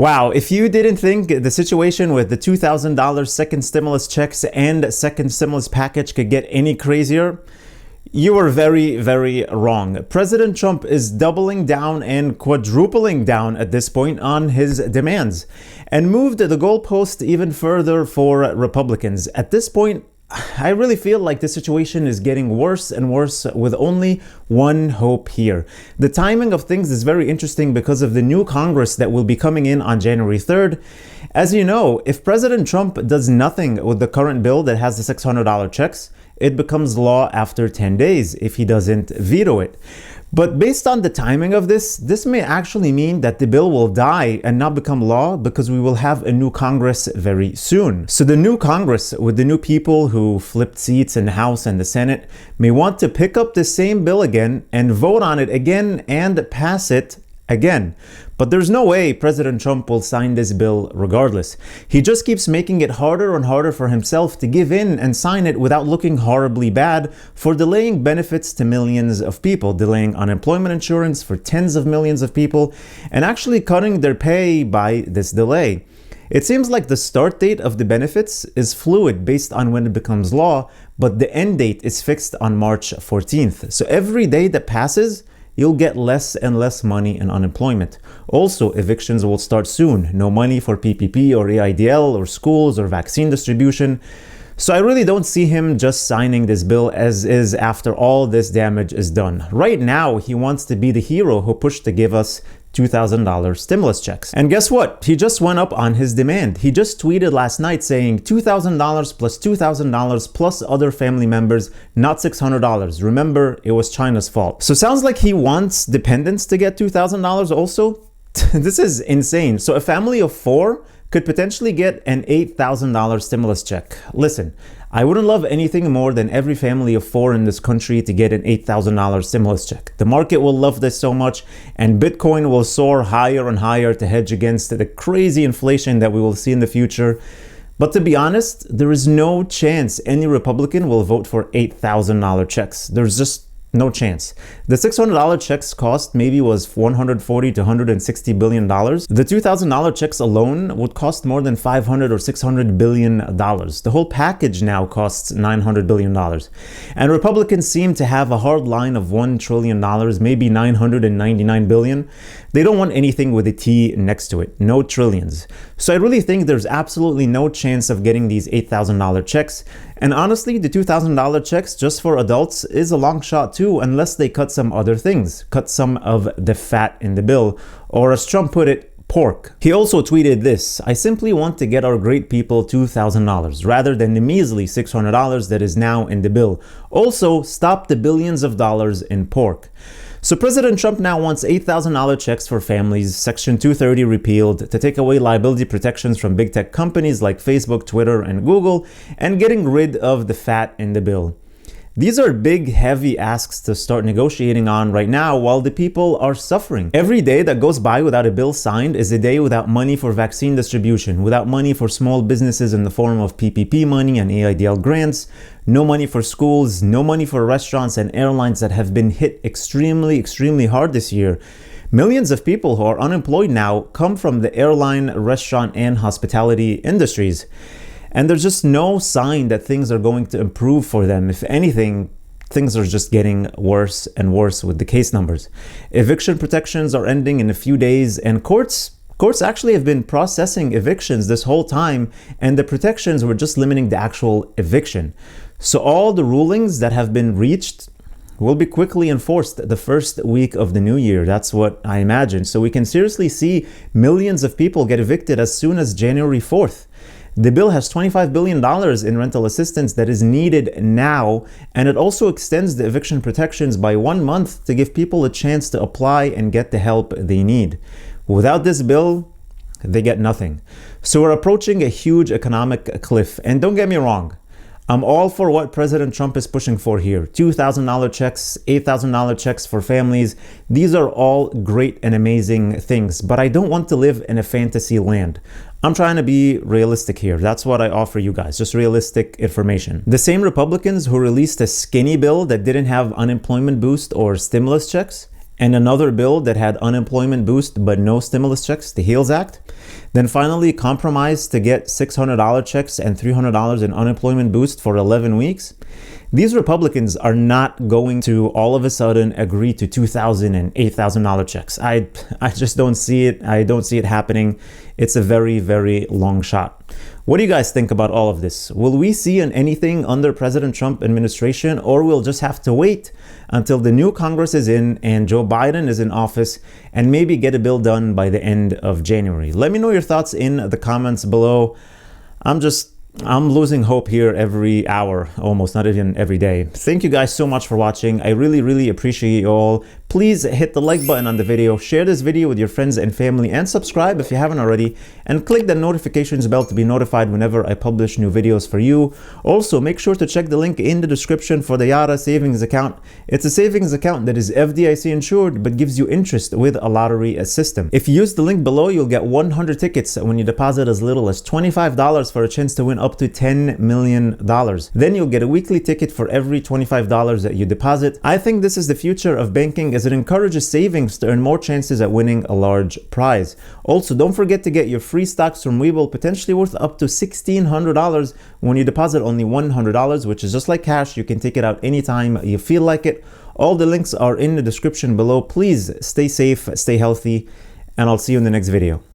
Wow, if you didn't think the situation with the $2,000 second stimulus checks and second stimulus package could get any crazier, you were very, very wrong. President Trump is doubling down and quadrupling down at this point on his demands and moved the goalpost even further for Republicans. At this point, I really feel like the situation is getting worse and worse with only one hope here. The timing of things is very interesting because of the new Congress that will be coming in on January 3rd. As you know, if President Trump does nothing with the current bill that has the $600 checks, it becomes law after 10 days if he doesn't veto it. But based on the timing of this may actually mean that the bill will die and not become law because we will have a new Congress very soon. So the new Congress, with the new people who flipped seats in the House and the Senate, may want to pick up the same bill again and vote on it again and pass it again. But there's no way President Trump will sign this bill regardless. He just keeps making it harder and harder for himself to give in and sign it without looking horribly bad for delaying benefits to millions of people, delaying unemployment insurance for tens of millions of people, and actually cutting their pay by this delay. It seems like the start date of the benefits is fluid based on when it becomes law, but the end date is fixed on March 14th. So every day that passes, you'll get less and less money in unemployment. Also, evictions will start soon. No money for PPP or EIDL or schools or vaccine distribution. So I really don't see him just signing this bill as is after all this damage is done. Right now, he wants to be the hero who pushed to give us $2,000 stimulus checks. And guess what? He just went up on his demand. He just tweeted last night saying $2,000 plus $2,000 plus other family members, not $600. Remember, it was China's fault. So sounds like he wants dependents to get $2,000 also? This is insane. So a family of 4 could potentially get an $8,000 stimulus check. Listen, I wouldn't love anything more than every family of 4 in this country to get an $8,000 stimulus check. The market will love this so much, and Bitcoin will soar higher and higher to hedge against the crazy inflation that we will see in the future. But to be honest, there is no chance any Republican will vote for $8,000 checks. There's just no chance. The $600 checks cost maybe was $140 to $160 billion. The $2,000 checks alone would cost more than $500 or $600 billion. The whole package now costs $900 billion. And Republicans seem to have a hard line of $1 trillion, maybe $999 billion. They don't want anything with a T next to it, no trillions. So I really think there's absolutely no chance of getting these $8,000 checks. And honestly, the $2,000 checks just for adults is a long shot too, unless they cut some other things, cut some of the fat in the bill, or as Trump put it, pork. He also tweeted this: I simply want to get our great people $2,000 rather than the measly $600 that is now in the bill. Also, stop the billions of dollars in pork. So President Trump now wants $8,000 checks for families, Section 230 repealed, to take away liability protections from big tech companies like Facebook, Twitter, and Google, and getting rid of the fat in the bill. These are big, heavy asks to start negotiating on right now while the people are suffering. Every day that goes by without a bill signed is a day without money for vaccine distribution, without money for small businesses in the form of PPP money and EIDL grants, no money for schools, no money for restaurants and airlines that have been hit extremely hard this year. Millions of people who are unemployed now come from the airline, restaurant, and hospitality industries. And there's just no sign that things are going to improve for them. If anything, things are just getting worse and worse with the case numbers. Eviction protections are ending in a few days, and courts actually have been processing evictions this whole time, and the protections were just limiting the actual eviction. So all the rulings that have been reached will be quickly enforced the first week of the new year. That's what I imagine. So we can seriously see millions of people get evicted as soon as January 4th. The bill has $25 billion in rental assistance that is needed now, and it also extends the eviction protections by 1 month to give people a chance to apply and get the help they need. Without this bill, they get nothing. So we're approaching a huge economic cliff. And don't get me wrong, I'm all for what President Trump is pushing for here. $2,000 checks, $8,000 checks for families. These are all great and amazing things, but I don't want to live in a fantasy land. I'm trying to be realistic here. That's what I offer you guys, just realistic information. The same Republicans who released a skinny bill that didn't have unemployment boost or stimulus checks, and another bill that had unemployment boost but no stimulus checks, the HEALS Act, Then finally, compromise to get $600 checks and $300 in unemployment boost for 11 weeks. These Republicans are not going to all of a sudden agree to $2,000 and $8,000 checks. I just don't see it. I don't see it happening. It's a very, very long shot. What do you guys think about all of this? Will we see anything under President Trump administration, or we'll just have to wait until the new Congress is in and Joe Biden is in office and maybe get a bill done by the end of January? Let me know your thoughts in the comments below. I'm losing hope here every hour, almost, not even every day. Thank you guys so much for watching. I really, really appreciate you all. Please hit the like button on the video, share this video with your friends and family, and subscribe if you haven't already, and click the notifications bell to be notified whenever I publish new videos for you. Also, make sure to check the link in the description for the Yara savings account. It's a savings account that is FDIC insured but gives you interest with a lottery system. If you use the link below, you'll get 100 tickets when you deposit as little as $25 for a chance to win up to $10 million. Then you'll get a weekly ticket for every $25 that you deposit. I think this is the future of banking, as it encourages savings to earn more chances at winning a large prize. Also, don't forget to get your free stocks from Webull, potentially worth up to $1,600 when you deposit only $100, which is just like cash. You can take it out anytime you feel like it. All the links are in the description below. Please stay safe, stay healthy, and I'll see you in the next video.